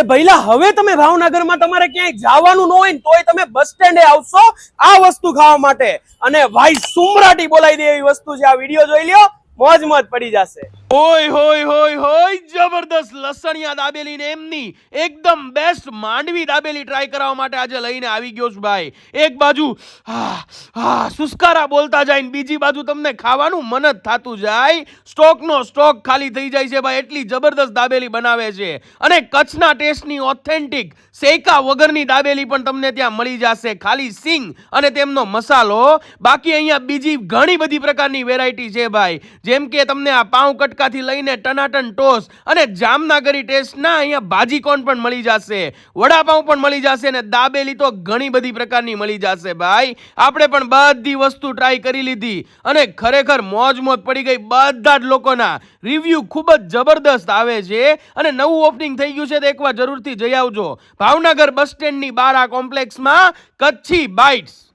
એ ભઈલા હવે તમે ભાવનગરમાં તમારે ક્યાંય જવાનું ન હોય ને તોય તમે બસ સ્ટેન્ડે આવશો આ વસ્તુ ખાવા માટે, અને ભાઈ સુમરાટી બોલાવી દે એવી વસ્તુ છે. આ વિડીયો જોઈ લ્યો, મોજ મોજ પડી જશે. ઓય હોય હોય હોય જબરદસ્ત લસણિયા દાબેલી ને એમની એકદમ બેસ્ટ માંડવી દાબેલી ટ્રાય કરવા માટે આજે લઈને આવી ગયો છું ભાઈ. એક બાજુ સુસ્કારા બોલતા જાય ને બીજી બાજુ તમને ખાવાનું મન જ થાતું જાય. સ્ટોકનો સ્ટોક ખાલી થઈ જાય છે ભાઈ, એટલી જબરદસ્ત દાબેલી બનાવે છે. અને કચ્છના ટેસ્ટની ઓથેન્ટિક શેકા વગરની દાબેલી પણ તમને ત્યાં મળી જશે, ખાલી સિંગ અને તેમનો મસાલો. બાકી અહીંયા બીજી ઘણી બધી પ્રકારની વેરાયટી છે ભાઈ, જેમ કે તમને આ પાઉં કટકા થી લઈને ટનાટન ટોસ અને જામનગરી ટેસ્ટના અહીંયા ભાજીકોન પણ મળી જશે, વડાપાઉં પણ મળી જશે અને દાબેલી તો ઘણી બધી પ્રકારની મળી જશે ભાઈ. આપણે પણ બધી વસ્તુ ટ્રાય કરી લીધી અને ખરેખર મોજ મોજ પડી ગઈ. બધા જ લોકોના રિવ્યુ ખૂબ જ જબરદસ્ત આવે છે અને નવું ઓપનિંગ થઈ ગયું છે તો એકવાર જરૂરથી જઈ આવજો. ભાવનગર બસ સ્ટેન્ડની બહાર આ કોમ્પ્લેક્સમાં કચ્છી બાઇટ્સ.